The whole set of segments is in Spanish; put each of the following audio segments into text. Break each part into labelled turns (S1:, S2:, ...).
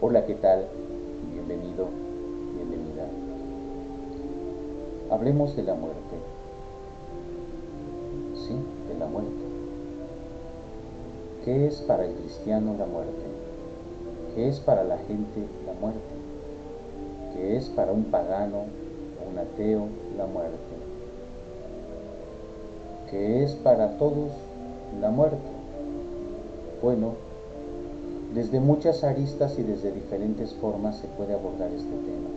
S1: Hola, ¿qué tal? Bienvenido, bienvenida. Hablemos de la muerte. Sí, de la muerte. ¿Qué es para el cristiano la muerte? ¿Qué es para la gente la muerte? ¿Qué es para un pagano o un ateo la muerte? ¿Qué es para todos la muerte? Bueno, desde muchas aristas y desde diferentes formas se puede abordar este tema.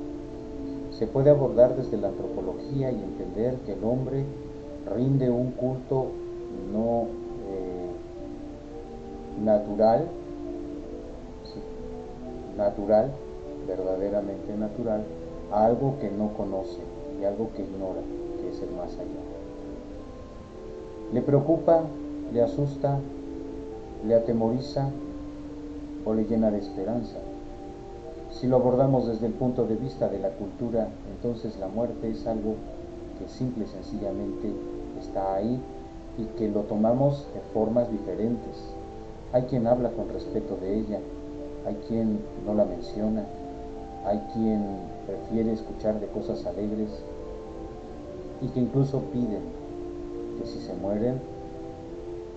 S1: Se puede abordar desde la antropología y entender que el hombre rinde un culto no natural, sí, natural, verdaderamente natural, a algo que no conoce y algo que ignora, que es el más allá. ¿Le preocupa, le asusta, le atemoriza o le llena de esperanza? Si lo abordamos desde el punto de vista de la cultura, entonces la muerte es algo que simple y sencillamente está ahí y que lo tomamos de formas diferentes. Hay quien habla con respeto de ella, hay quien no la menciona, hay quien prefiere escuchar de cosas alegres y que incluso piden que si se mueren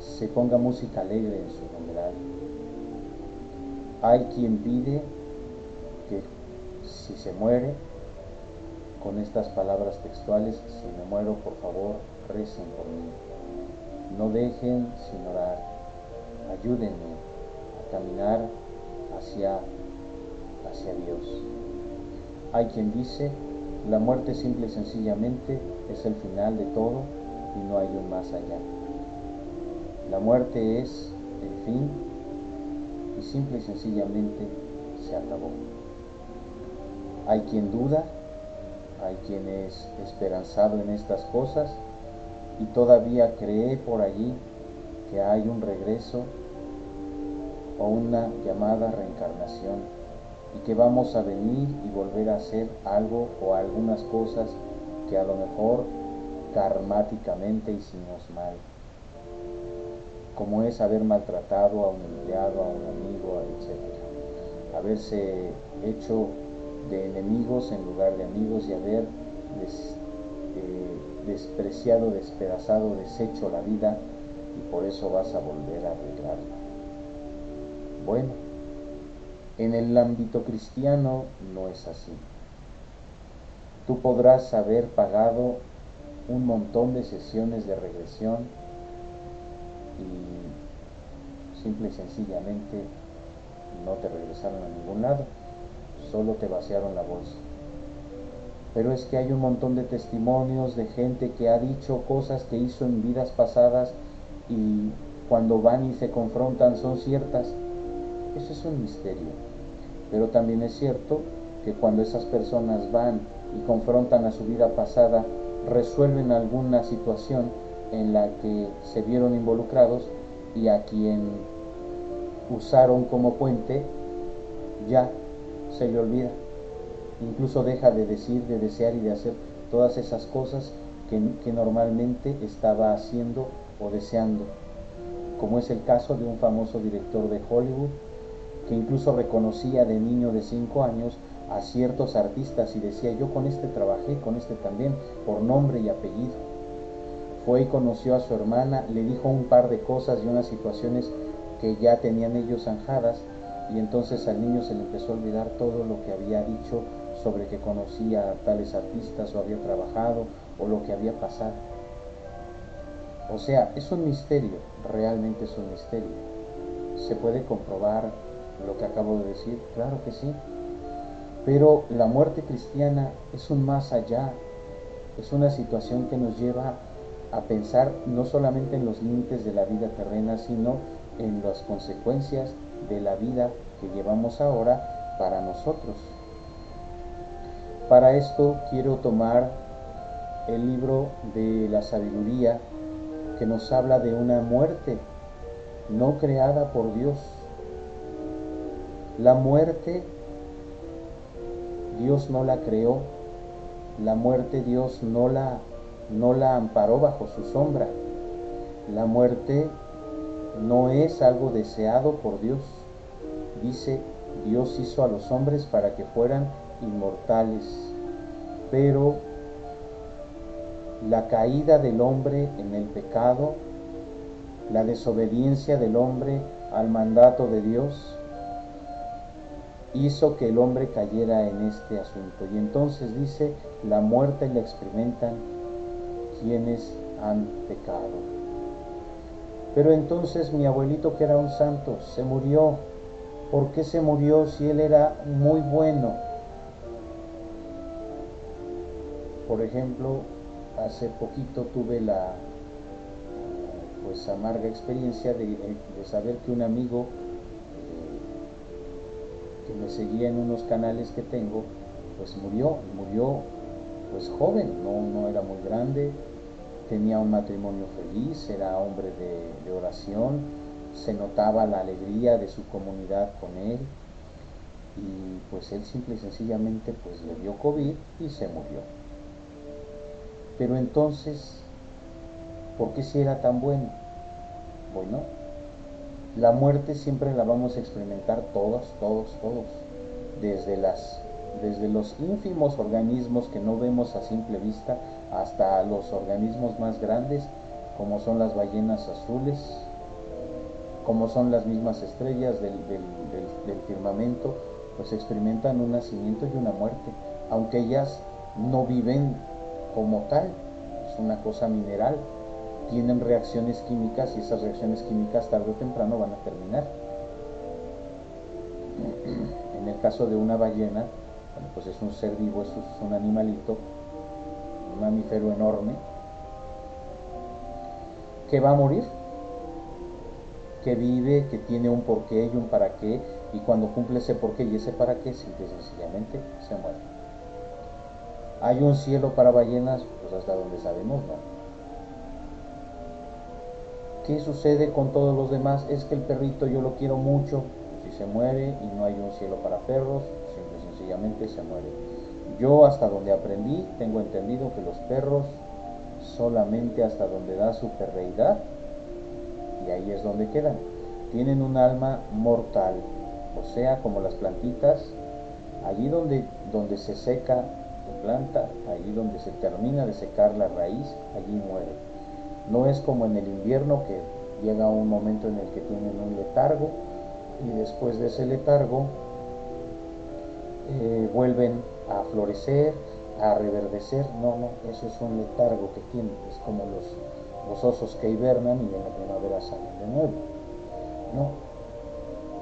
S1: se ponga música alegre en su funeral. Hay quien pide que si se muere, con estas palabras textuales: si me muero, por favor, recen por mí. No dejen sin orar. Ayúdenme a caminar hacia Dios. Hay quien dice: la muerte simple y sencillamente es el final de todo y no hay un más allá. La muerte es el fin y simple y sencillamente se acabó. Hay quien duda, hay quien es esperanzado en estas cosas y todavía cree por allí que hay un regreso o una llamada reencarnación y que vamos a venir y volver a hacer algo o algunas cosas que a lo mejor karmáticamente hicimos mal, como es haber maltratado a un empleado, a un amigo, etc. Haberse hecho de enemigos en lugar de amigos y haber despreciado, despedazado, deshecho la vida, y por eso vas a volver a arreglarla. Bueno, en el ámbito cristiano no es así. Tú podrás haber pagado un montón de sesiones de regresión y simple y sencillamente no te regresaron a ningún lado, solo te vaciaron la bolsa. Pero es que hay un montón de testimonios de gente que ha dicho cosas que hizo en vidas pasadas y cuando van y se confrontan son ciertas. Eso es un misterio. Pero también es cierto que cuando esas personas van y confrontan a su vida pasada, resuelven alguna situación en la que se vieron involucrados y a quien usaron como puente ya se le olvida. Incluso deja de decir, de desear y de hacer todas esas cosas que normalmente estaba haciendo o deseando, como es el caso de un famoso director de Hollywood que incluso reconocía de niño de 5 años a ciertos artistas y decía: yo con este trabajé, con este también, por nombre y apellido. Fue y conoció a su hermana, le dijo un par de cosas y unas situaciones que ya tenían ellos zanjadas, y entonces al niño se le empezó a olvidar todo lo que había dicho sobre que conocía a tales artistas o había trabajado o lo que había pasado. O sea, es un misterio, realmente es un misterio. ¿Se puede comprobar lo que acabo de decir? Claro que sí. Pero la muerte cristiana es un más allá, es una situación que nos lleva a pensar no solamente en los límites de la vida terrena, sino en las consecuencias de la vida que llevamos ahora para nosotros. Para esto quiero tomar el libro de la sabiduría, que nos habla de una muerte no creada por Dios. La muerte Dios no la creó, la muerte Dios no la amparó bajo su sombra. La muerte no es algo deseado por Dios. Dice Dios hizo a los hombres para que fueran inmortales, pero la caída del hombre en el pecado, la desobediencia del hombre al mandato de Dios, hizo que el hombre cayera en este asunto. Y entonces dice, la muerte la experimentan quienes han pecado. Pero entonces mi abuelito, que era un santo, se murió. ¿Por qué se murió si él era muy bueno? Por ejemplo, hace poquito tuve la pues amarga experiencia de saber que un amigo que me seguía en unos canales que tengo, pues murió pues joven, no era muy grande, tenía un matrimonio feliz, era hombre de oración, se notaba la alegría de su comunidad con él, y pues él simple y sencillamente pues le dio COVID y se murió. Pero entonces, ¿por qué si era tan bueno? Bueno, la muerte siempre la vamos a experimentar todos, desde los ínfimos organismos que no vemos a simple vista hasta los organismos más grandes, como son las ballenas azules, como son las mismas estrellas del firmamento, pues experimentan un nacimiento y una muerte, aunque ellas no viven como tal, es una cosa mineral, tienen reacciones químicas y esas reacciones químicas tarde o temprano van a terminar. En el caso de una ballena, bueno, pues es un ser vivo, es un animalito, un mamífero enorme, que va a morir, que vive, que tiene un porqué y un para qué, y cuando cumple ese porqué y ese para qué, simple y sencillamente se muere. ¿Hay un cielo para ballenas? Pues hasta donde sabemos, no. ¿Qué sucede con todos los demás? Es que el perrito yo lo quiero mucho, si se muere y no hay un cielo para perros, simple y sencillamente se muere. Yo hasta donde aprendí, tengo entendido que los perros solamente hasta donde da su perreidad, y ahí es donde quedan. Tienen un alma mortal, o sea, como las plantitas, allí donde se seca la planta, allí donde se termina de secar la raíz, allí muere. No es como en el invierno, que llega un momento en el que tienen un letargo y después de ese letargo vuelven a florecer, a reverdecer. No, eso es un letargo que tienen, es como los osos que hibernan y en la primavera salen de nuevo. No,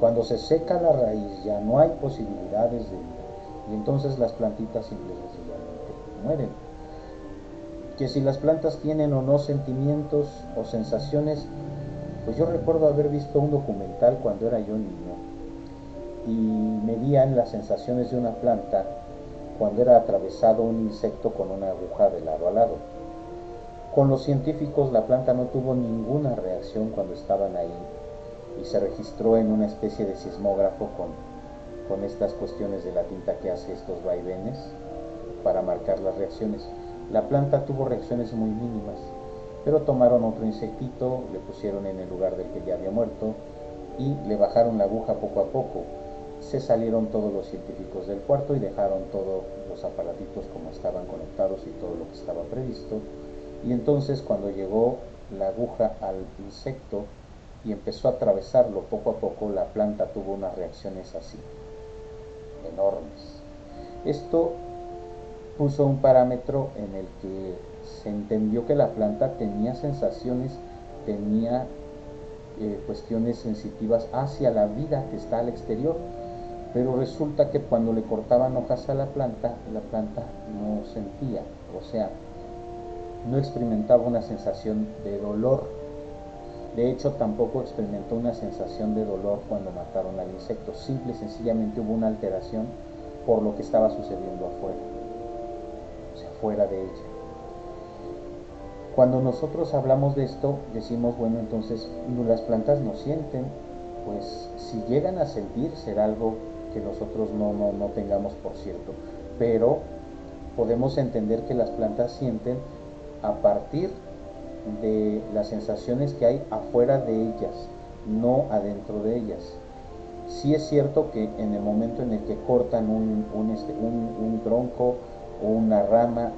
S1: cuando se seca la raíz ya no hay posibilidades de vida y entonces las plantitas simplemente mueren. Que si las plantas tienen o no sentimientos o sensaciones, pues yo recuerdo haber visto un documental cuando era yo niño y medían las sensaciones de una planta cuando era atravesado un insecto con una aguja de lado a lado. Con los científicos la planta no tuvo ninguna reacción cuando estaban ahí y se registró en una especie de sismógrafo con estas cuestiones de la tinta que hace estos vaivenes para marcar las reacciones. La planta tuvo reacciones muy mínimas, pero tomaron otro insectito, le pusieron en el lugar del que ya había muerto y le bajaron la aguja poco a poco. Se salieron todos los científicos del cuarto y dejaron todos los aparatitos como estaban conectados y todo lo que estaba previsto. Y entonces cuando llegó la aguja al insecto y empezó a atravesarlo poco a poco, la planta tuvo unas reacciones así, enormes. Esto puso un parámetro en el que se entendió que la planta tenía sensaciones, tenía cuestiones sensitivas hacia la vida que está al exterior, pero resulta que cuando le cortaban hojas a la planta no sentía, o sea, no experimentaba una sensación de dolor. De hecho, tampoco experimentó una sensación de dolor cuando mataron al insecto, simple y sencillamente hubo una alteración por lo que estaba sucediendo afuera, o sea, fuera de ella. Cuando nosotros hablamos de esto, decimos, bueno, entonces las plantas no sienten, pues si llegan a sentir será algo que nosotros no tengamos por cierto, pero podemos entender que las plantas sienten a partir de las sensaciones que hay afuera de ellas, no adentro de ellas. Sí es cierto que en el momento en el que cortan un tronco o una rama,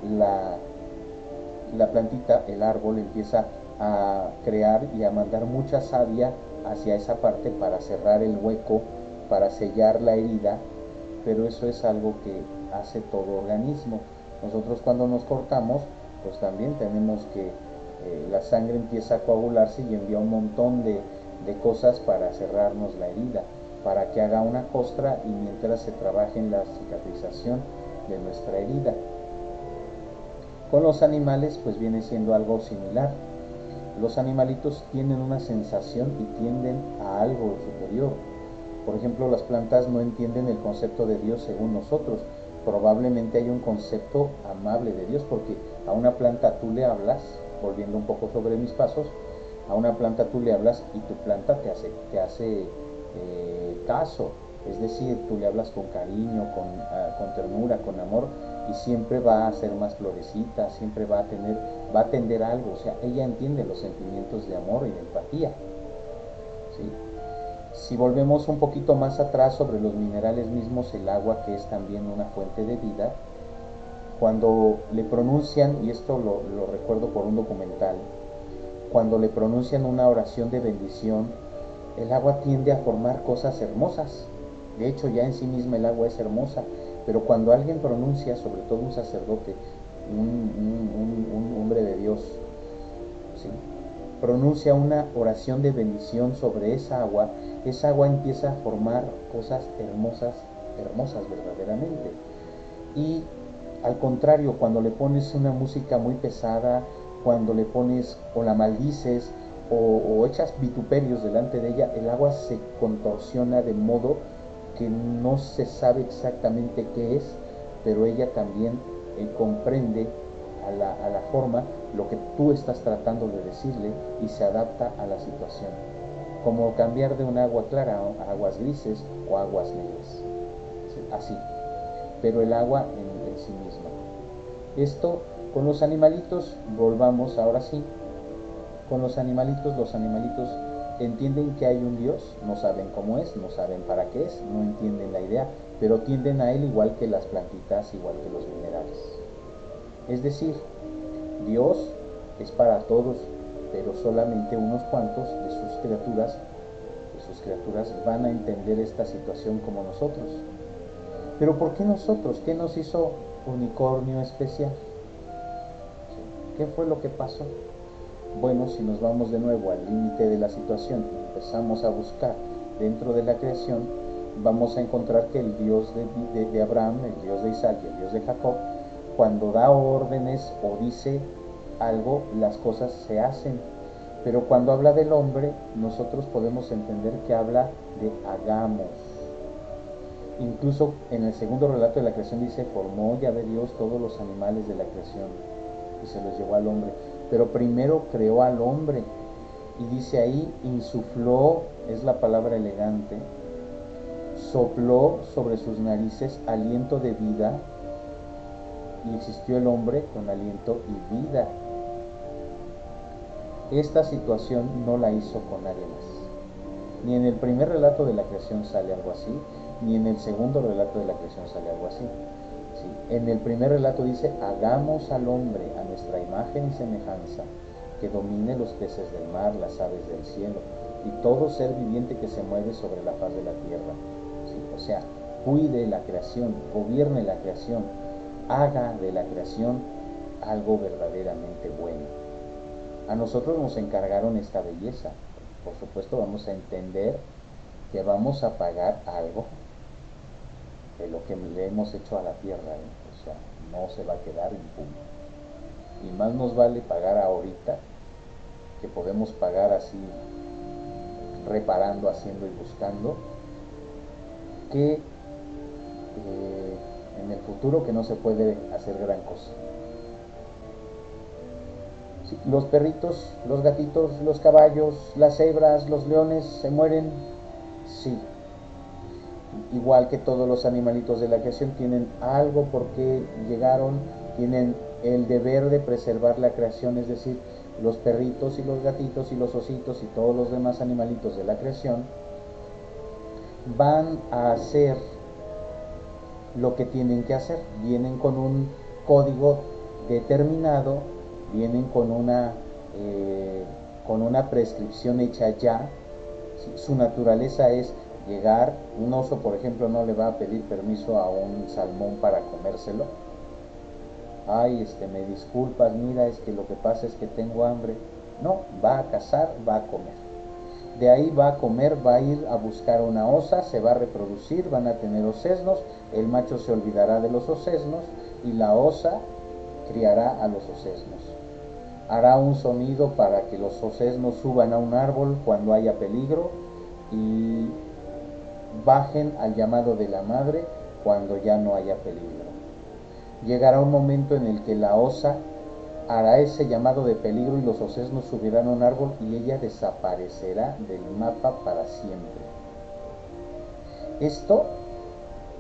S1: la plantita, el árbol, empieza a crear y a mandar mucha savia hacia esa parte para cerrar el hueco, para sellar la herida, pero eso es algo que hace todo organismo. Nosotros cuando nos cortamos, pues también tenemos que la sangre empieza a coagularse y envía un montón de cosas para cerrarnos la herida, para que haga una costra y mientras se trabaje en la cicatrización de nuestra herida. Con los animales pues viene siendo algo similar. Los animalitos tienen una sensación y tienden a algo superior. Por ejemplo, las plantas no entienden el concepto de Dios según nosotros. Probablemente hay un concepto amable de Dios, porque a una planta tú le hablas, volviendo un poco sobre mis pasos, a una planta tú le hablas y tu planta te hace caso. Es decir, tú le hablas con cariño, con ternura, con amor, y siempre va a hacer más florecita, siempre va a tender algo. O sea, ella entiende los sentimientos de amor y de empatía, ¿sí? Si volvemos un poquito más atrás sobre los minerales mismos, el agua, que es también una fuente de vida, cuando le pronuncian, y esto lo recuerdo por un documental, cuando le pronuncian una oración de bendición, el agua tiende a formar cosas hermosas. De hecho, ya en sí misma el agua es hermosa, pero cuando alguien pronuncia, sobre todo un sacerdote, un hombre de Dios, ¿sí?, pronuncia una oración de bendición sobre esa agua empieza a formar cosas hermosas, hermosas verdaderamente. Y al contrario, cuando le pones una música muy pesada, cuando le pones o la maldices o echas vituperios delante de ella, el agua se contorsiona de modo que no se sabe exactamente qué es, pero ella también comprende a la forma lo que tú estás tratando de decirle y se adapta a la situación, como cambiar de un agua clara a aguas grises o aguas negras, ¿sí?, así, pero el agua en sí misma. Esto con los animalitos, volvamos ahora sí, con los animalitos entienden que hay un Dios, no saben cómo es, no saben para qué es, no entienden la idea, pero tienden a él igual que las plantitas, igual que los minerales. Es decir, Dios es para todos, pero solamente unos cuantos de sus criaturas van a entender esta situación como nosotros. Pero ¿por qué nosotros? ¿Qué nos hizo unicornio especial? ¿Qué fue lo que pasó? Bueno, si nos vamos de nuevo al límite de la situación y empezamos a buscar dentro de la creación, vamos a encontrar que el Dios de Abraham, el Dios de Isaac y el Dios de Jacob, cuando da órdenes o dice algo, las cosas se hacen. Pero cuando habla del hombre, nosotros podemos entender que habla de hagamos. Incluso en el segundo relato de la creación dice, formó Yahvé Dios todos los animales de la creación y se los llevó al hombre. Pero primero creó al hombre y dice ahí, insufló, es la palabra elegante, sopló sobre sus narices aliento de vida y existió el hombre con aliento y vida. Esta situación no la hizo con nadie más. Ni en el primer relato de la creación sale algo así, ni en el segundo relato de la creación sale algo así. Sí, en el primer relato dice, hagamos al hombre a nuestra imagen y semejanza, que domine los peces del mar, las aves del cielo, y todo ser viviente que se mueve sobre la faz de la tierra. Sí, o sea, cuide la creación, gobierne la creación, haga de la creación algo verdaderamente bueno. A nosotros nos encargaron esta belleza. Por supuesto vamos a entender que vamos a pagar algo de lo que le hemos hecho a la tierra, o sea, no se va a quedar impune. Y más nos vale pagar ahorita, que podemos pagar así, reparando, haciendo y buscando, que en el futuro, que no se puede hacer gran cosa. Sí, los perritos, los gatitos, los caballos, las cebras, los leones se mueren, sí. Igual que todos los animalitos de la creación, tienen algo por qué llegaron, tienen el deber de preservar la creación, es decir, los perritos y los gatitos y los ositos y todos los demás animalitos de la creación van a hacer lo que tienen que hacer. Vienen con un código determinado, vienen con una prescripción hecha ya. Su naturaleza es llegar. Un oso, por ejemplo, no le va a pedir permiso a un salmón para comérselo. Ay, me disculpas, mira, es que lo que pasa es que tengo hambre. No, va a cazar, va a comer. De ahí va a comer, va a ir a buscar una osa, se va a reproducir, van a tener osesnos, el macho se olvidará de los osesnos y la osa criará a los osesnos. Hará un sonido para que los osesnos suban a un árbol cuando haya peligro y bajen al llamado de la madre cuando ya no haya peligro. Llegará un momento en el que la osa hará ese llamado de peligro y los osesnos subirán a un árbol y ella desaparecerá del mapa para siempre. Esto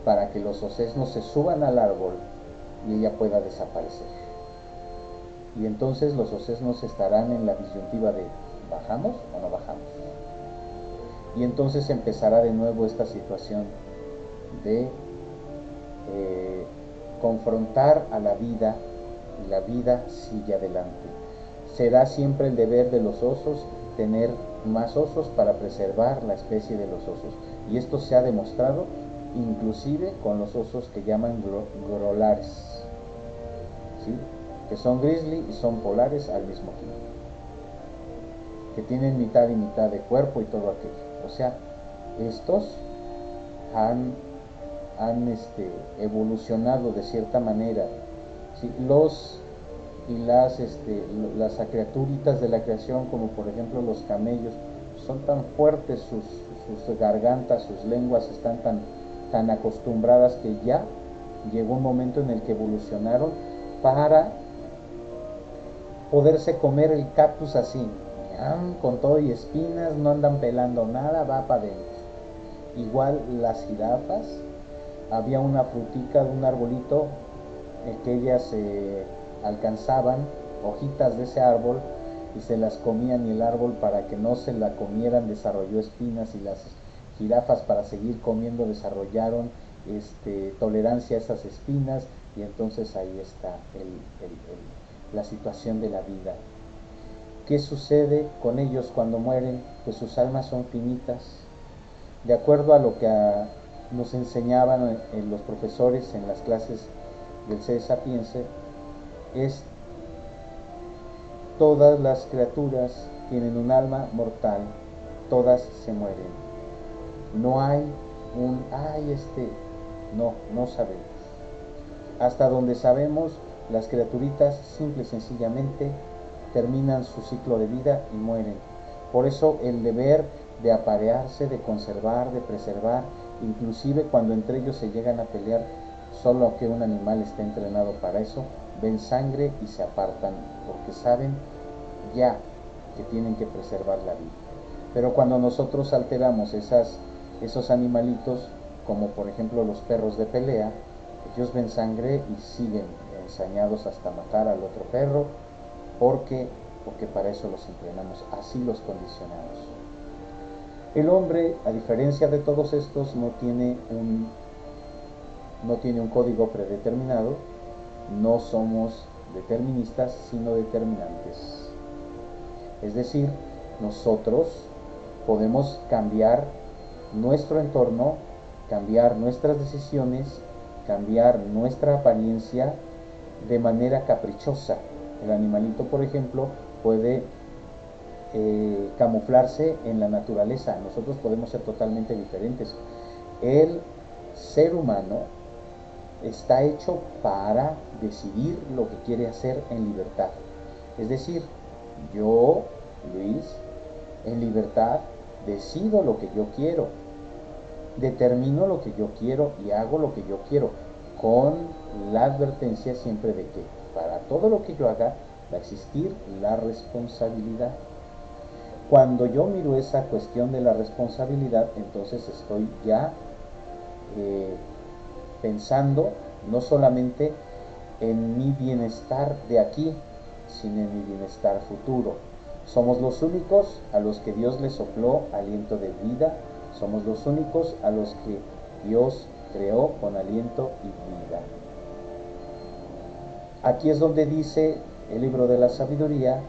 S1: para que los osesnos se suban al árbol y ella pueda desaparecer. Y entonces los osesnos estarán en la disyuntiva de ¿bajamos o no bajamos? Y entonces empezará de nuevo esta situación de confrontar a la vida, y la vida sigue adelante. Será siempre el deber de los osos tener más osos para preservar la especie de los osos. Y esto se ha demostrado inclusive con los osos que llaman grolares, ¿sí? Que son grizzly y son polares al mismo tiempo, que tienen mitad y mitad de cuerpo y todo aquello. O sea, estos han evolucionado de cierta manera, ¿sí? Las criaturitas de la creación, como por ejemplo los camellos, son tan fuertes, sus gargantas, sus lenguas están tan acostumbradas que ya llegó un momento en el que evolucionaron para poderse comer el cactus así, con todo y espinas, no andan pelando nada, va para adentro. Igual las jirafas, había una frutica de un arbolito que ellas alcanzaban hojitas de ese árbol y se las comían, y el árbol, para que no se la comieran, desarrolló espinas, y las jirafas, para seguir comiendo, desarrollaron tolerancia a esas espinas, y entonces ahí está la situación de la vida. ¿Qué sucede con ellos cuando mueren? Pues sus almas son finitas. De acuerdo a lo que nos enseñaban los profesores en las clases del Ser Sapiense, todas las criaturas tienen un alma mortal, todas se mueren. No hay no sabemos. Hasta donde sabemos, las criaturitas simple y sencillamente terminan su ciclo de vida y mueren. Por eso el deber de aparearse, de conservar, de preservar, inclusive cuando entre ellos se llegan a pelear, solo que un animal está entrenado para eso, ven sangre y se apartan, porque saben ya que tienen que preservar la vida. Pero cuando nosotros alteramos esos animalitos, como por ejemplo los perros de pelea, ellos ven sangre y siguen ensañados hasta matar al otro perro, porque para eso los entrenamos, así los condicionamos. El hombre, a diferencia de todos estos, no tiene un código predeterminado. No somos deterministas, sino determinantes. Es decir, nosotros podemos cambiar nuestro entorno, cambiar nuestras decisiones, cambiar nuestra apariencia de manera caprichosa. El animalito, por ejemplo, puede camuflarse en la naturaleza. Nosotros podemos ser totalmente diferentes. El ser humano está hecho para decidir lo que quiere hacer en libertad. Es decir, yo, Luis, en libertad decido lo que yo quiero, determino lo que yo quiero y hago lo que yo quiero, con la advertencia siempre de que para todo lo que yo haga va a existir la responsabilidad. Cuando yo miro esa cuestión de la responsabilidad, entonces estoy ya pensando no solamente en mi bienestar de aquí, sino en mi bienestar futuro. Somos los únicos a los que Dios les sopló aliento de vida Somos los únicos a los que Dios creó con aliento y vida. Aquí es donde dice el libro de la sabiduría: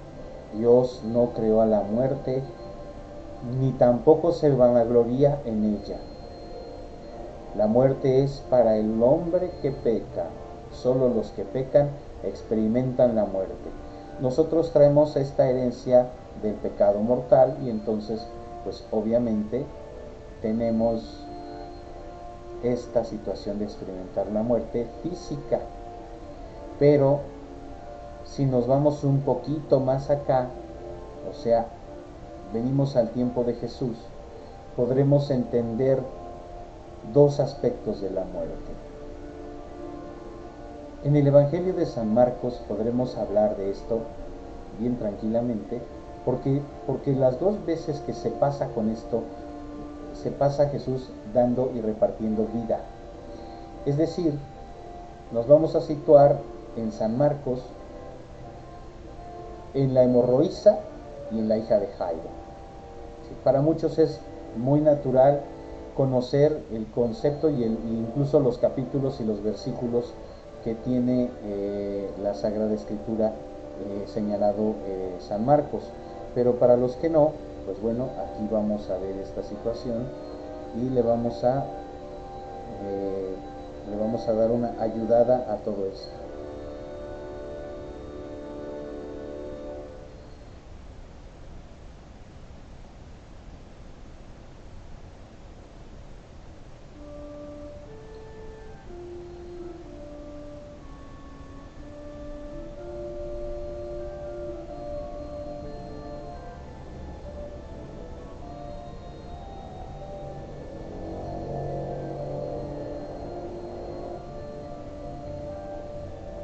S1: Dios no creó a la muerte, ni tampoco se vanagloria en ella. La muerte es para el hombre que peca. Solo los que pecan experimentan la muerte. Nosotros traemos esta herencia del pecado mortal y entonces, pues obviamente, tenemos esta situación de experimentar la muerte física. Pero si nos vamos un poquito más acá, o sea, venimos al tiempo de Jesús, podremos entender dos aspectos de la muerte. En el Evangelio de San Marcos podremos hablar de esto bien tranquilamente, porque las dos veces que se pasa con esto, se pasa Jesús dando y repartiendo vida. Es decir, nos vamos a situar en San Marcos, en la hemorroísa y en la hija de Jairo. ¿Sí? Para muchos es muy natural conocer el concepto y incluso los capítulos y los versículos que tiene la Sagrada Escritura señalado San Marcos, pero para los que no, pues bueno, aquí vamos a ver esta situación y le vamos a dar una ayudada a todo esto.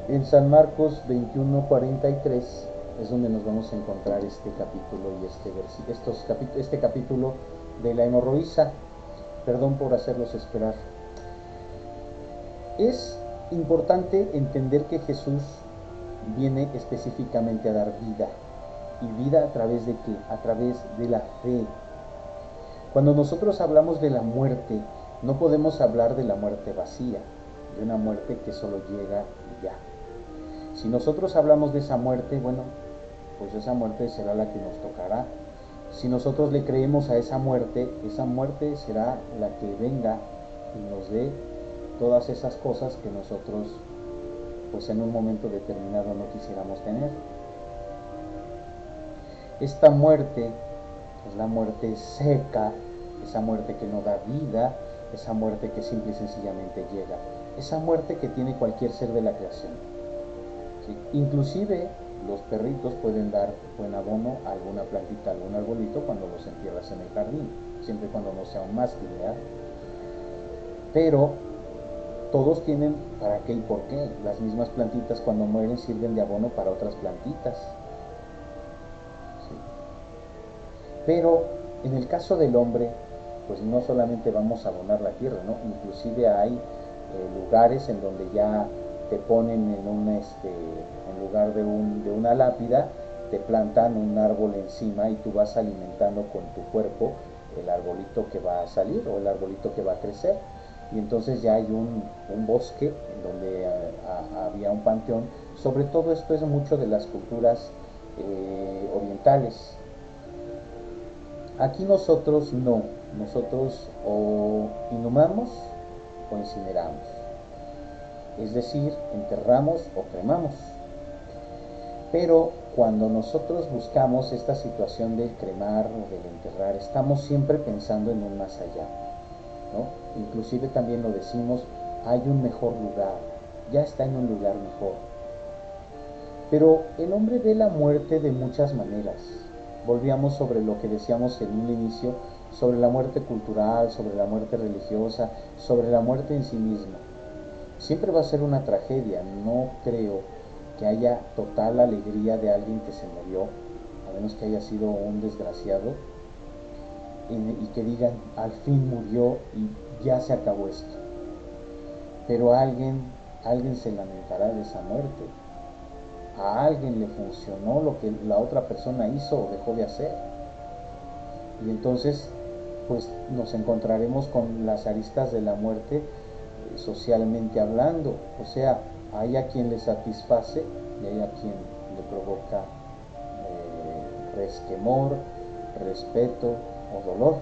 S1: En San Marcos 21:43 es donde nos vamos a encontrar este capítulo y este capítulo de la hemorroísa. Perdón por hacerlos esperar. Es importante entender que Jesús viene específicamente a dar vida. ¿Y vida a través de qué? A través de la fe. Cuando nosotros hablamos de la muerte, no podemos hablar de la muerte vacía, de una muerte que solo llega y ya. Si nosotros hablamos de esa muerte, bueno, pues esa muerte será la que nos tocará. Si nosotros le creemos a esa muerte será la que venga y nos dé todas esas cosas que nosotros, pues en un momento determinado no quisiéramos tener. Esta muerte es la muerte seca, esa muerte que no da vida, esa muerte que simple y sencillamente llega, esa muerte que tiene cualquier ser de la creación. ¿Sí? Inclusive los perritos pueden dar buen abono a alguna plantita, algún arbolito cuando los entierras en el jardín, siempre y cuando no sea un mástil, ¿verdad? Pero todos tienen para qué y por qué. Las mismas plantitas cuando mueren sirven de abono para otras plantitas. ¿Sí? Pero en el caso del hombre, pues no solamente vamos a abonar la tierra, ¿no? Inclusive hay lugares en donde ya te ponen en lugar de una lápida, te plantan un árbol encima y tú vas alimentando con tu cuerpo el arbolito que va a salir o el arbolito que va a crecer. Y entonces ya hay un bosque en donde había un panteón. Sobre todo esto es mucho de las culturas orientales. Aquí nosotros no, nosotros o inhumamos o incineramos. Es decir, enterramos o cremamos. Pero cuando nosotros buscamos esta situación del cremar o del enterrar, estamos siempre pensando en un más allá, ¿no? Inclusive también lo decimos, hay un mejor lugar, ya está en un lugar mejor. Pero el hombre ve la muerte de muchas maneras. Volvíamos sobre lo que decíamos en un inicio, sobre la muerte cultural, sobre la muerte religiosa, sobre la muerte en sí misma. Siempre va a ser una tragedia. No creo que haya total alegría de alguien que se murió, a menos que haya sido un desgraciado, y que digan, al fin murió y ya se acabó esto. Pero alguien se lamentará de esa muerte. A alguien le funcionó lo que la otra persona hizo o dejó de hacer. Y entonces pues nos encontraremos con las aristas de la muerte socialmente hablando. O sea, hay a quien le satisface y hay a quien le provoca resquemor, respeto o dolor.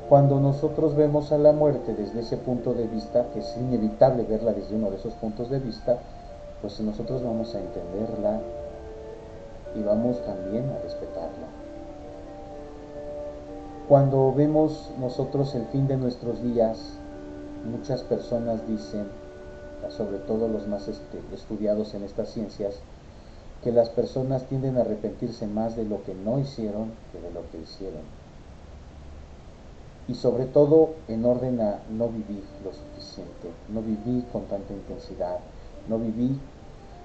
S1: Cuando nosotros vemos a la muerte desde ese punto de vista, que es inevitable verla desde uno de esos puntos de vista, pues nosotros vamos a entenderla y vamos también a respetarla. Cuando vemos nosotros el fin de nuestros días, muchas personas dicen, sobre todo los más estudiados en estas ciencias, que las personas tienden a arrepentirse más de lo que no hicieron que de lo que hicieron. Y sobre todo en orden a no vivir lo suficiente, no viví con tanta intensidad, no viví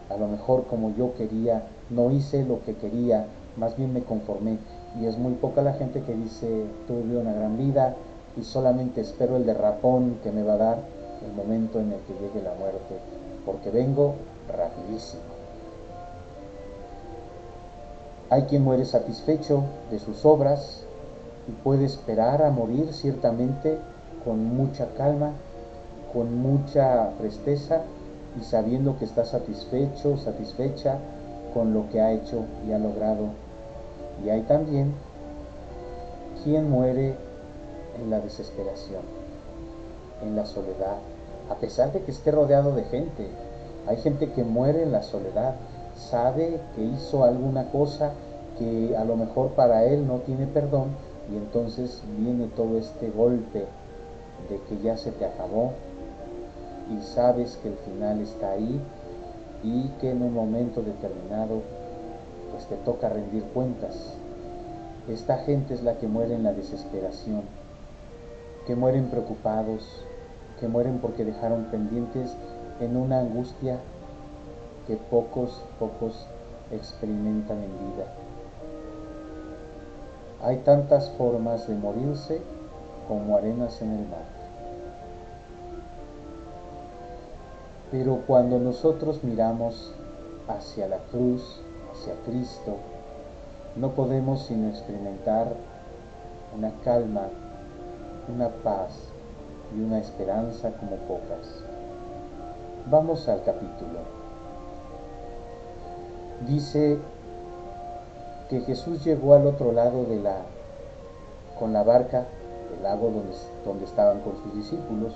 S1: a lo mejor como yo quería, no hice lo que quería, más bien me conformé. Y es muy poca la gente que dice, tuve una gran vida y solamente espero el derrapón que me va a dar el momento en el que llegue la muerte, porque vengo rapidísimo. Hay quien muere satisfecho de sus obras y puede esperar a morir ciertamente con mucha calma, con mucha presteza y sabiendo que está satisfecho, satisfecha con lo que ha hecho y ha logrado. Y hay también quien muere en la desesperación, en la soledad, a pesar de que esté rodeado de gente. Hay gente que muere en la soledad, sabe que hizo alguna cosa que a lo mejor para él no tiene perdón, y entonces viene todo este golpe de que ya se te acabó y sabes que el final está ahí y que en un momento determinado pues te toca rendir cuentas. Esta gente es la que muere en la desesperación, que mueren preocupados, que mueren porque dejaron pendientes en una angustia que pocos experimentan en vida. Hay tantas formas de morirse como arenas en el mar. Pero cuando nosotros miramos hacia la cruz, hacia Cristo, no podemos sino experimentar una calma, una paz y una esperanza como pocas. Vamos al capítulo. Dice que Jesús llegó al otro lado con la barca del lago donde estaban con sus discípulos,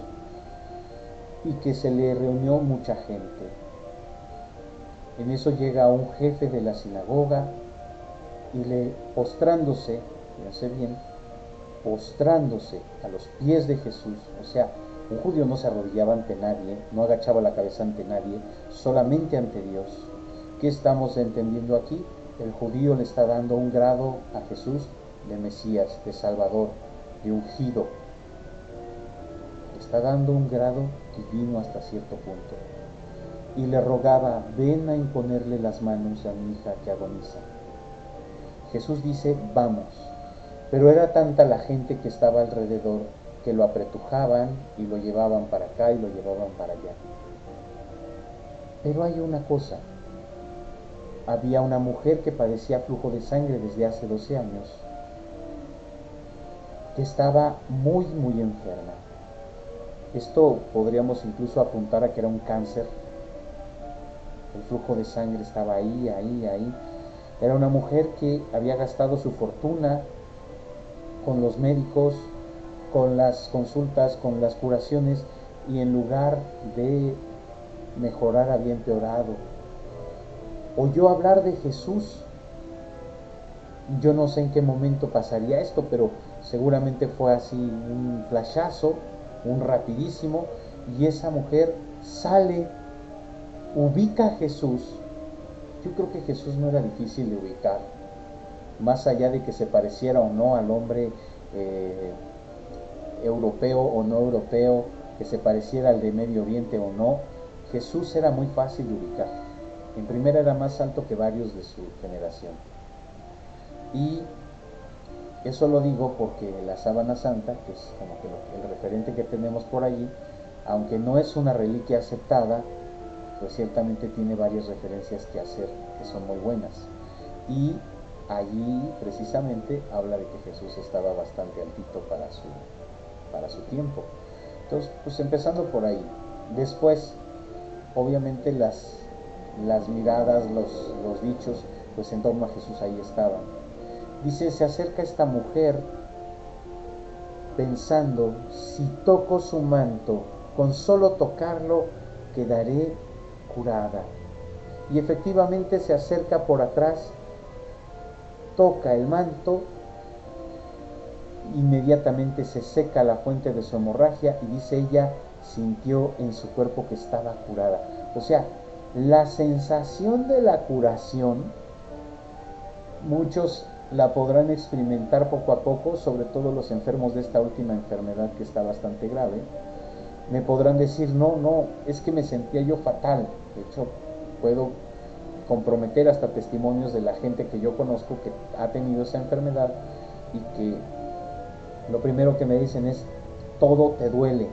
S1: y que se le reunió mucha gente. En eso llega un jefe de la sinagoga y postrándose, fíjense bien, postrándose a los pies de Jesús. O sea, un judío no se arrodillaba ante nadie, no agachaba la cabeza ante nadie, solamente ante Dios. ¿Qué estamos entendiendo aquí? El judío le está dando un grado a Jesús de Mesías, de Salvador, de ungido. Le está dando un grado divino hasta cierto punto. Y le rogaba, ven a imponerle las manos a mi hija que agoniza. Jesús dice, vamos. Pero era tanta la gente que estaba alrededor que lo apretujaban y lo llevaban para acá y lo llevaban para allá. Pero hay una cosa. Había una mujer que padecía flujo de sangre desde hace 12 años, que estaba muy enferma. Esto podríamos incluso apuntar a que era un cáncer. El flujo de sangre estaba ahí. Era una mujer que había gastado su fortuna con los médicos, con las consultas, con las curaciones, y en lugar de mejorar había empeorado. Oyó hablar de Jesús. Yo no sé en qué momento pasaría esto, pero seguramente fue así un flashazo, un rapidísimo, y esa mujer sale, ubica a Jesús. Yo creo que Jesús no era difícil de ubicar, más allá de que se pareciera o no al hombre europeo o no europeo, que se pareciera al de Medio Oriente o no. Jesús era muy fácil de ubicar. En primera, era más alto que varios de su generación. Y eso lo digo porque la sábana santa, que es como que el referente que tenemos por allí, aunque no es una reliquia aceptada, pues ciertamente tiene varias referencias que hacer que son muy buenas. Y allí precisamente habla de que Jesús estaba bastante altito para su tiempo. Entonces, pues empezando por ahí. Después, obviamente las miradas, los dichos, pues en torno a Jesús ahí estaban. Dice, se acerca esta mujer pensando, si toco su manto, con solo tocarlo quedaré curada. Y efectivamente se acerca por atrás, toca el manto, inmediatamente se seca la fuente de su hemorragia y dice ella, sintió en su cuerpo que estaba curada. O sea, la sensación de la curación, muchos la podrán experimentar poco a poco, sobre todo los enfermos de esta última enfermedad que está bastante grave. Me podrán decir, no, es que me sentía yo fatal. De hecho, puedo comprometer hasta testimonios de la gente que yo conozco que ha tenido esa enfermedad y que lo primero que me dicen es, todo te duele,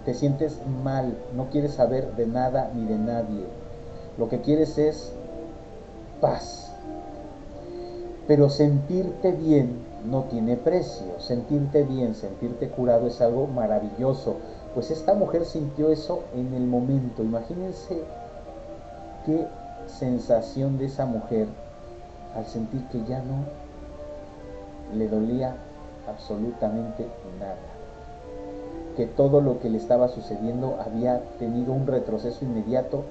S1: te sientes mal, no quieres saber de nada ni de nadie, lo que quieres es paz. Pero sentirte bien no tiene precio, sentirte bien, sentirte curado es algo maravilloso. Pues esta mujer sintió eso en el momento. Imagínense qué sensación de esa mujer al sentir que ya no le dolía absolutamente nada, que todo lo que le estaba sucediendo había tenido un retroceso inmediato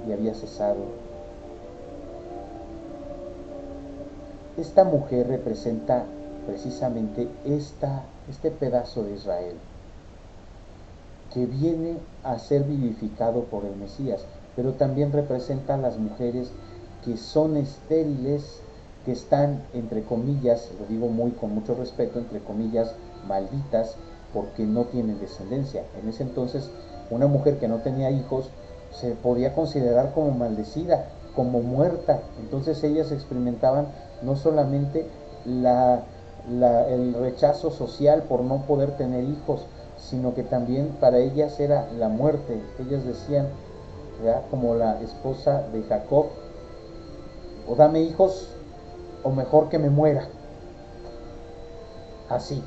S1: y había cesado. Esta mujer representa precisamente este pedazo de Israel que viene a ser vivificado por el Mesías, pero también representa a las mujeres que son estériles, que están, entre comillas, lo digo con mucho respeto, entre comillas, malditas, porque no tienen descendencia. En ese entonces, una mujer que no tenía hijos se podía considerar como maldecida, como muerta. Entonces ellas experimentaban no solamente el rechazo social por no poder tener hijos, sino que también para ellas era la muerte. Ellas decían, ¿verdad?, como la esposa de Jacob, o dame hijos o mejor que me muera. Así.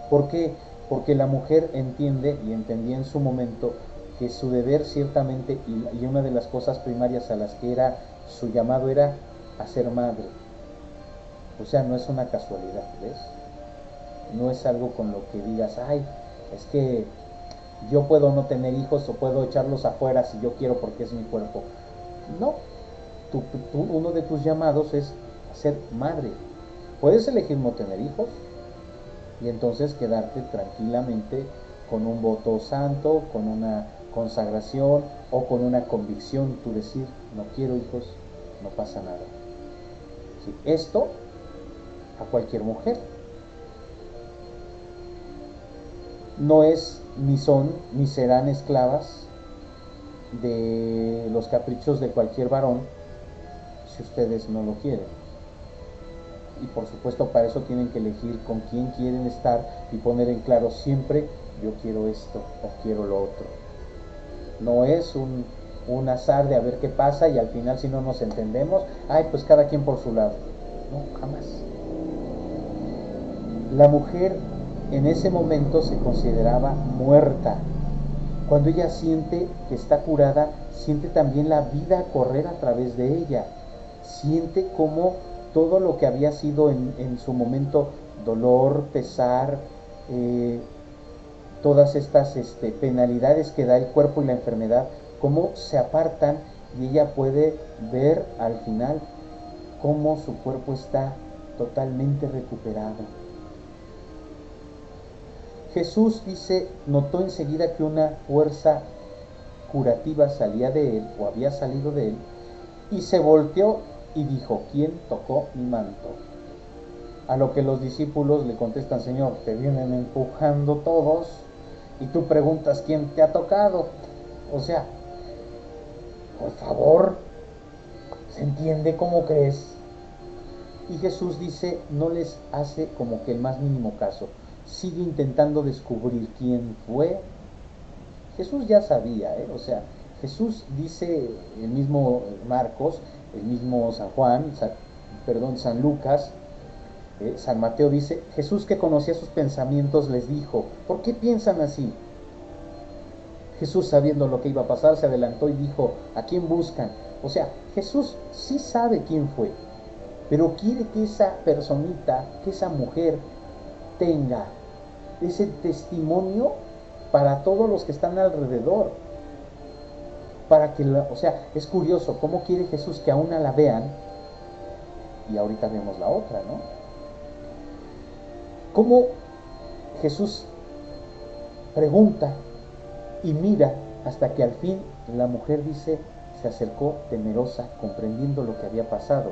S1: ¿Por qué? Porque la mujer entiende y entendía en su momento que su deber ciertamente, y una de las cosas primarias a las que era su llamado era a ser madre. O sea, no es una casualidad, ¿ves? No es algo con lo que digas, ay, es que yo puedo no tener hijos o puedo echarlos afuera si yo quiero porque es mi cuerpo. No, uno de tus llamados es ser madre. Puedes elegir no tener hijos y entonces quedarte tranquilamente con un voto santo, con una consagración o con una convicción, tú decir, no quiero hijos, no pasa nada. ¿Sí? Esto a cualquier mujer. No es, ni son, ni serán esclavas de los caprichos de cualquier varón si ustedes no lo quieren. Y por supuesto para eso tienen que elegir con quién quieren estar y poner en claro siempre, yo quiero esto o quiero lo otro. No es un azar de a ver qué pasa y al final si no nos entendemos, ay, pues cada quien por su lado. No, jamás. La mujer en ese momento se consideraba muerta. Cuando ella siente que está curada, siente también la vida correr a través de ella. Siente como todo lo que había sido en su momento dolor, pesar, todas estas penalidades que da el cuerpo y la enfermedad, cómo se apartan y ella puede ver al final cómo su cuerpo está totalmente recuperado. Jesús dice, notó enseguida que una fuerza curativa salía de él o había salido de él y se volteó y dijo, ¿quién tocó mi manto? A lo que los discípulos le contestan, Señor, te vienen empujando todos y tú preguntas quién te ha tocado. O sea, por favor, ¿se entiende cómo crees? Y Jesús dice, no les hace como que el más mínimo caso. Sigue intentando descubrir quién fue. Jesús ya sabía, o sea, Jesús dice, el mismo Marcos, el mismo San Juan, San Lucas, San Mateo dice, Jesús, que conocía sus pensamientos, les dijo, ¿por qué piensan así? Jesús, sabiendo lo que iba a pasar, se adelantó y dijo, ¿a quién buscan? O sea, Jesús sí sabe quién fue, pero quiere que esa personita, que esa mujer tenga ese testimonio para todos los que están alrededor. Para que, o sea, es curioso cómo quiere Jesús que a una la vean y ahorita vemos la otra, ¿no? Cómo Jesús pregunta y mira hasta que al fin la mujer dice, se acercó temerosa, comprendiendo lo que había pasado.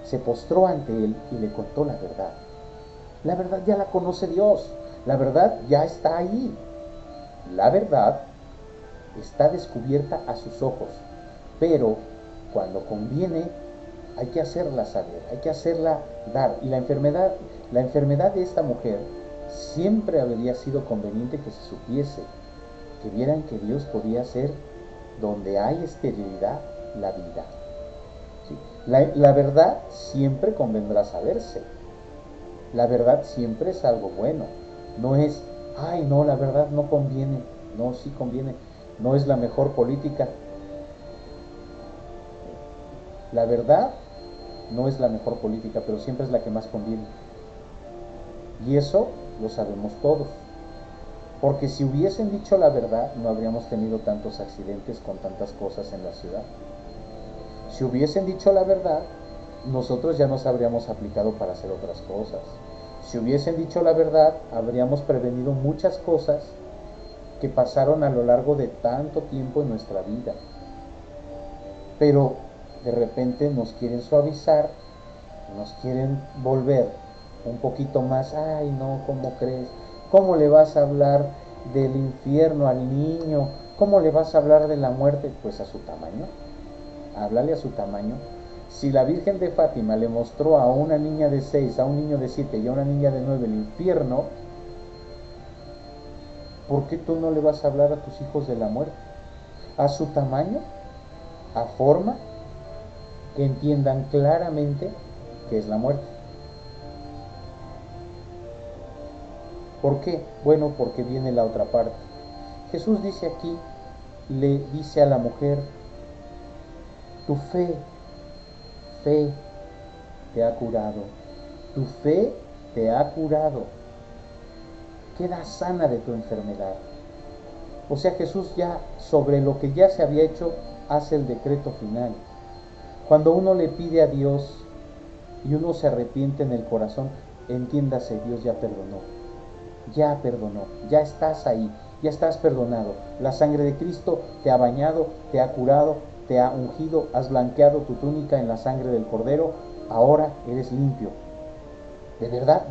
S1: Se postró ante él y le contó la verdad. La verdad ya la conoce Dios, la verdad ya está ahí. La verdad está descubierta a sus ojos, pero cuando conviene hay que hacerla saber, hay que hacerla dar. Y la enfermedad de esta mujer siempre habría sido conveniente que se supiese, que vieran que Dios podía hacer donde hay esterilidad la vida. ¿Sí? La verdad siempre convendrá saberse. La verdad siempre es algo bueno. No es, ay no, la verdad no conviene. No, sí conviene. No es la mejor política. La verdad no es la mejor política, pero siempre es la que más conviene. Y eso lo sabemos todos. Porque si hubiesen dicho la verdad, no habríamos tenido tantos accidentes con tantas cosas en la ciudad. Si hubiesen dicho la verdad, nosotros ya nos habríamos aplicado para hacer otras cosas. Si hubiesen dicho la verdad, habríamos prevenido muchas cosas que pasaron a lo largo de tanto tiempo en nuestra vida. Pero de repente nos quieren suavizar, nos quieren volver un poquito más, ay no, ¿cómo crees? ¿Cómo le vas a hablar del infierno al niño? ¿Cómo le vas a hablar de la muerte? Pues a su tamaño, háblale a su tamaño. Si la Virgen de Fátima le mostró a una niña de 6, a un niño de 7 y a una niña de 9 el infierno, ¿por qué tú no le vas a hablar a tus hijos de la muerte? A su tamaño, a forma que entiendan claramente qué es la muerte. ¿Por qué? Bueno, porque viene la otra parte. Jesús dice aquí, le dice a la mujer, tu fe te ha curado, tu fe te ha curado, queda sana de tu enfermedad. O sea, Jesús ya sobre lo que ya se había hecho hace el decreto final. Cuando uno le pide a Dios y uno se arrepiente en el corazón, entiéndase, Dios ya perdonó, ya estás ahí, ya estás perdonado. La sangre de Cristo te ha bañado, te ha curado, te ha ungido, has blanqueado tu túnica en la sangre del Cordero, ahora eres limpio. De verdad,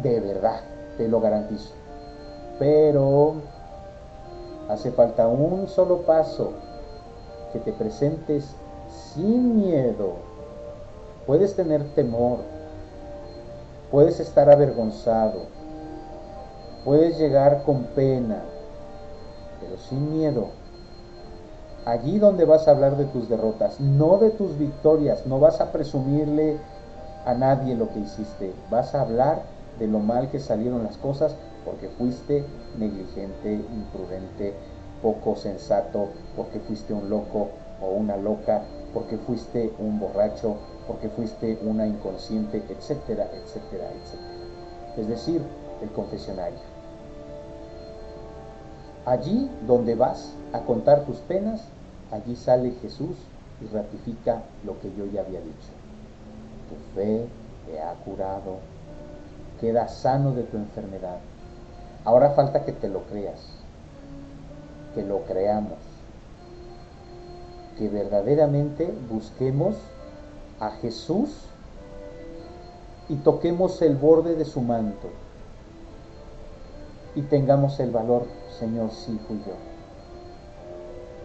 S1: te lo garantizo. Pero hace falta un solo paso, que te presentes sin miedo. Puedes tener temor, puedes estar avergonzado, puedes llegar con pena, pero sin miedo. Allí donde vas a hablar de tus derrotas, no de tus victorias, no vas a presumirle a nadie lo que hiciste, vas a hablar de lo mal que salieron las cosas porque fuiste negligente, imprudente, poco sensato, porque fuiste un loco o una loca, porque fuiste un borracho, porque fuiste una inconsciente, etcétera, etcétera, etcétera. Es decir, el confesionario. Allí donde vas a contar tus penas, allí sale Jesús y ratifica lo que yo ya había dicho. Tu fe te ha curado, queda sano de tu enfermedad. Ahora falta que te lo creas, que lo creamos, que verdaderamente busquemos a Jesús y toquemos el borde de su manto y tengamos el valor, Señor, sí fui yo.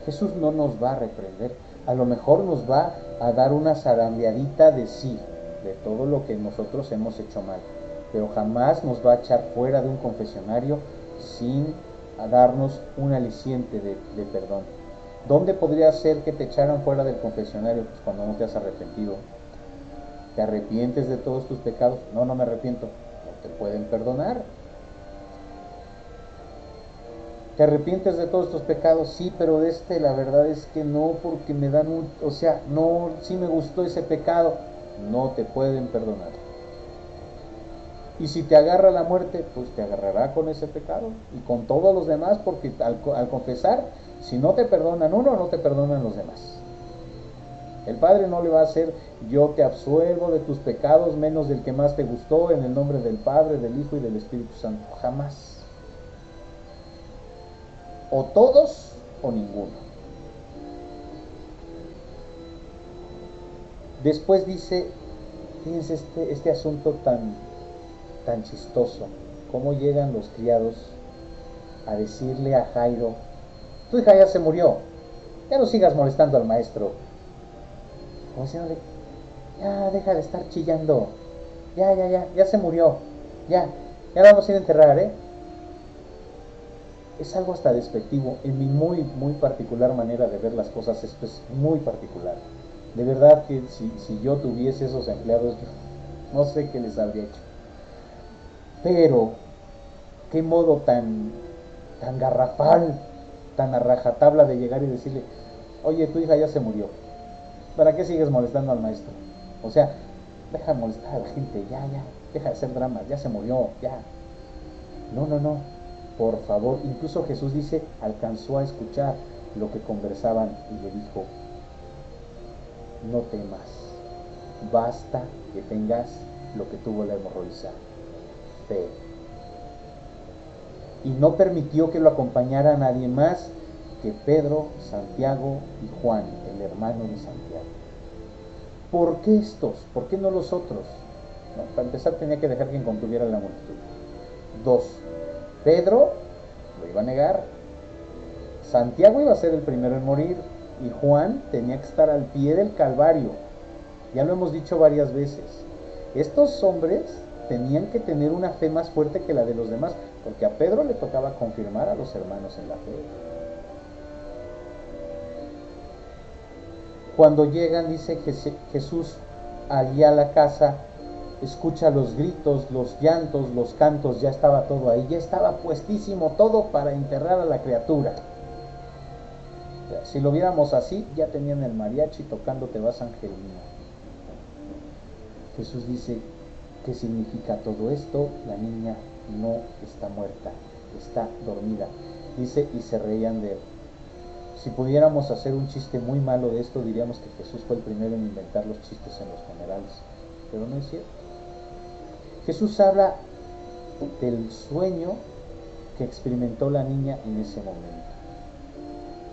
S1: Jesús no nos va a reprender, a lo mejor nos va a dar una zarandeadita de sí, de todo lo que nosotros hemos hecho mal, pero jamás nos va a echar fuera de un confesionario sin darnos un aliciente de perdón. ¿Dónde podría ser que te echaran fuera del confesionario? Pues cuando no te has arrepentido, ¿Te arrepientes de todos tus pecados? No, no me arrepiento. No te pueden perdonar. ¿Te arrepientes de todos tus pecados? Sí, pero la verdad es que no, porque me dan no, sí me gustó ese pecado. No te pueden perdonar. Y si te agarra la muerte, pues te agarrará con ese pecado y con todos los demás, porque al confesar, si no te perdonan uno, no te perdonan los demás. El Padre no le va a hacer: yo te absuelvo de tus pecados menos del que más te gustó, en el nombre del Padre, del Hijo y del Espíritu Santo. Jamás. O todos o ninguno. Después dice, fíjense este asunto tan chistoso, cómo llegan los criados a decirle a Jairo: tu hija ya se murió, ya no sigas molestando al maestro. Como diciéndole: ya deja de estar chillando, ya se murió, ya vamos a ir a enterrar, Es algo hasta despectivo. En mi muy particular manera de ver las cosas, esto es muy particular. De verdad que si yo tuviese esos empleados, no sé qué les habría hecho. Pero qué modo tan garrafal, tan a rajatabla de llegar y decirle: oye, tu hija ya se murió, ¿para qué sigues molestando al maestro? O sea, deja de molestar a la gente, ya, deja de hacer dramas, ya se murió, ya. No, por favor. Incluso Jesús dice, alcanzó a escuchar lo que conversaban y le dijo: no temas, basta que tengas lo que tuvo la hemorroísa, fe. Y no permitió que lo acompañara nadie más que Pedro, Santiago y Juan, el hermano de Santiago. ¿Por qué estos? ¿Por qué no los otros? No, para empezar tenía que dejar quien contuviera la multitud. 2. Pedro lo iba a negar. Santiago iba a ser el primero en morir. Y Juan tenía que estar al pie del Calvario. Ya lo hemos dicho varias veces. Estos hombres tenían que tener una fe más fuerte que la de los demás, porque a Pedro le tocaba confirmar a los hermanos en la fe. Cuando llegan, dice Jesús allí a la casa, escucha los gritos, los llantos, los cantos, ya estaba todo ahí, ya estaba puestísimo todo para enterrar a la criatura. Si lo viéramos así, ya tenían el mariachi tocando Te vas Angelina. Jesús dice: ¿qué significa todo esto? La niña no está muerta, está dormida. Dice, y se reían de él. Si pudiéramos hacer un chiste muy malo de esto, diríamos que Jesús fue el primero en inventar los chistes en los funerales. Pero no es cierto. Jesús habla del sueño que experimentó la niña en ese momento.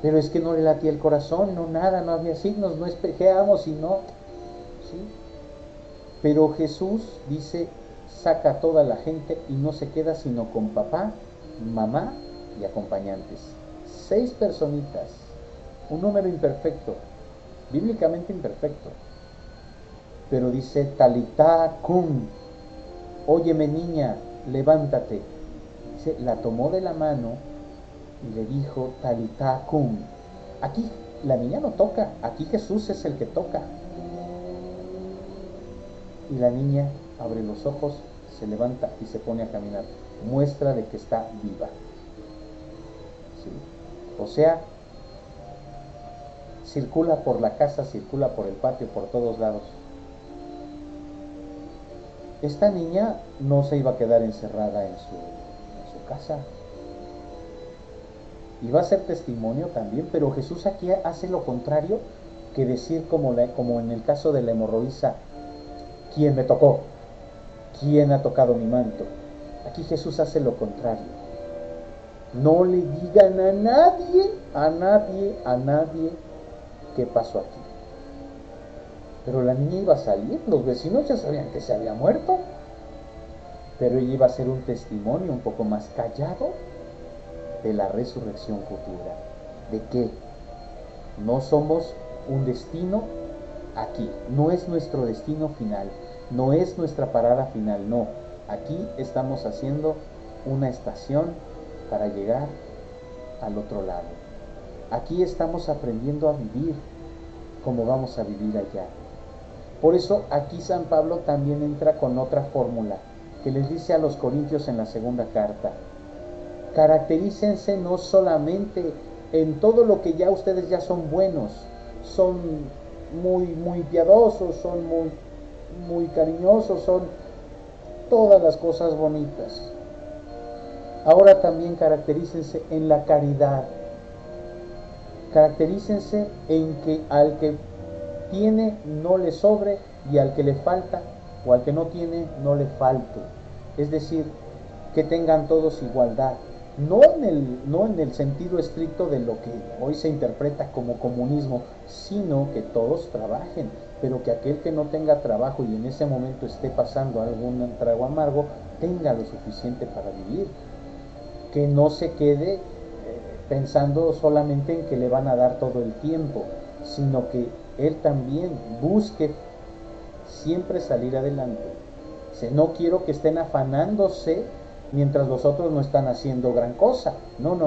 S1: Pero es que no le latía el corazón, no nada, no había signos, no espejeamos y no. ¿Sí? Pero Jesús dice, saca a toda la gente y no se queda sino con papá, mamá y acompañantes. 6 personitas, un número imperfecto, bíblicamente imperfecto. Pero dice, talitá cum, óyeme niña, levántate. Dice, la tomó de la mano y le dijo, talitá cum. Aquí la niña no toca, aquí Jesús es el que toca. Y la niña abre los ojos, se levanta y se pone a caminar. Muestra de que está viva. ¿Sí? O sea, circula por la casa, circula por el patio, por todos lados. Esta niña no se iba a quedar encerrada en su casa. Iba a ser testimonio también, pero Jesús aquí hace lo contrario que decir como en el caso de la hemorroísa, ¿quién me tocó? ¿Quién ha tocado mi manto? Aquí Jesús hace lo contrario. No le digan a nadie qué pasó aquí. Pero la niña iba a salir, los vecinos ya sabían que se había muerto. Pero ella iba a ser un testimonio un poco más callado de la resurrección futura. ¿De qué? No somos un destino aquí, no es nuestro destino final, no es nuestra parada final, no. Aquí estamos haciendo una estación para llegar al otro lado. Aquí estamos aprendiendo a vivir como vamos a vivir allá. Por eso aquí San Pablo también entra con otra fórmula que les dice a los Corintios en la segunda carta: caracterícense no solamente en todo lo que ya ustedes ya son buenos, son muy piadosos, son muy cariñosos, son todas las cosas bonitas. Ahora también caracterícense en la caridad. Caracterícense en que al que tiene no le sobre y al que le falta o al que no tiene no le falte. Es decir, que tengan todos igualdad. No en el sentido estricto de lo que hoy se interpreta como comunismo, sino que todos trabajen, pero que aquel que no tenga trabajo y en ese momento esté pasando algún trago amargo, tenga lo suficiente para vivir. Que no se quede pensando solamente en que le van a dar todo el tiempo, sino que él también busque siempre salir adelante. No quiero que estén afanándose mientras los otros no están haciendo gran cosa. No.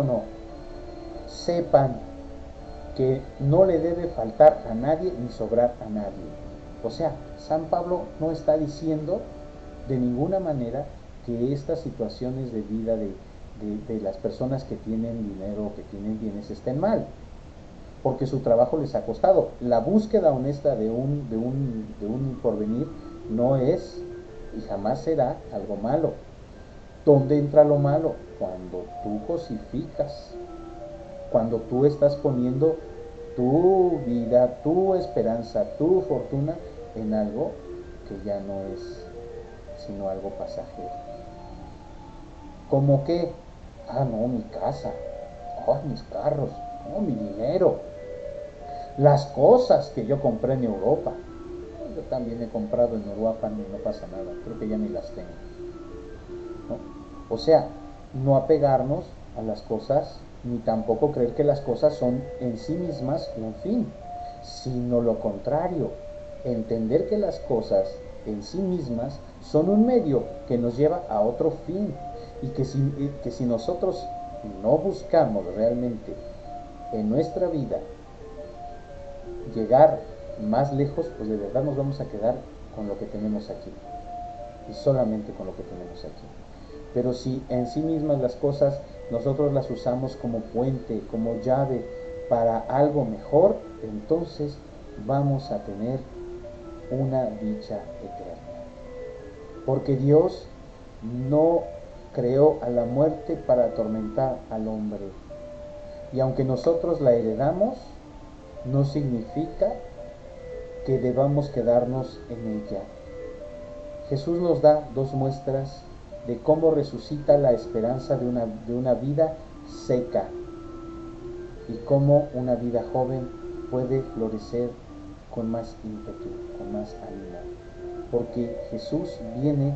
S1: Sepan que no le debe faltar a nadie ni sobrar a nadie. O sea, San Pablo no está diciendo de ninguna manera que estas situaciones de vida de las personas que tienen dinero o que tienen bienes estén mal, porque su trabajo les ha costado. La búsqueda honesta de un porvenir no es y jamás será algo malo. ¿Dónde entra lo malo? Cuando tú cosificas, cuando tú estás poniendo tu vida, tu esperanza, tu fortuna en algo que ya no es sino algo pasajero. ¿Cómo qué? No, mi casa, mis carros, mi dinero, las cosas que yo compré en Europa. Yo también he comprado en Europa y no pasa nada, creo que ya ni las tengo. ¿No? O sea, no apegarnos a las cosas, ni tampoco creer que las cosas son en sí mismas un fin, sino lo contrario, entender que las cosas en sí mismas son un medio que nos lleva a otro fin, y que si nosotros no buscamos realmente en nuestra vida llegar más lejos, pues de verdad nos vamos a quedar con lo que tenemos aquí, y solamente con lo que tenemos aquí. Pero si en sí mismas las cosas nosotros las usamos como puente, como llave para algo mejor, entonces vamos a tener una dicha eterna. Porque Dios no creó a la muerte para atormentar al hombre. Y aunque nosotros la heredamos, no significa que debamos quedarnos en ella. Jesús nos da dos muestras de cómo resucita la esperanza de una vida seca y cómo una vida joven puede florecer con más ímpetu, con más ánimo. Porque Jesús viene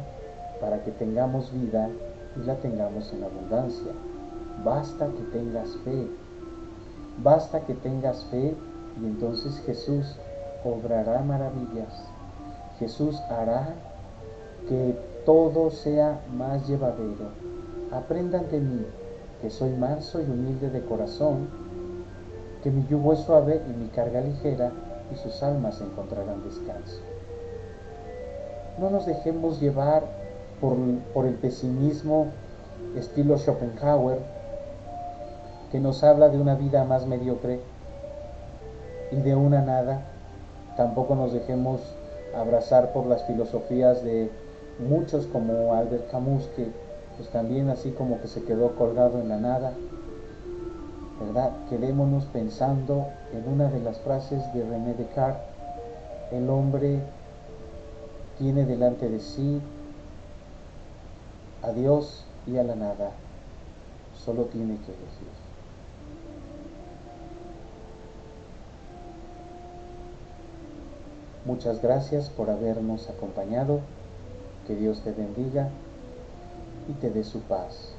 S1: para que tengamos vida y la tengamos en abundancia. Basta que tengas fe. Basta que tengas fe y entonces Jesús obrará maravillas. Jesús hará que todo sea más llevadero. Aprendan de mí, que soy manso y humilde de corazón, que mi yugo es suave y mi carga ligera, y sus almas encontrarán descanso. No nos dejemos llevar por el pesimismo estilo Schopenhauer, que nos habla de una vida más mediocre y de una nada. Tampoco nos dejemos abrazar por las filosofías de muchos como Albert Camus, que pues también así como que se quedó colgado en la nada, ¿verdad? Quedémonos pensando en una de las frases de René Descartes: el hombre tiene delante de sí a Dios y a la nada, solo tiene que elegir. Muchas gracias por habernos acompañado. Que Dios te bendiga y te dé su paz.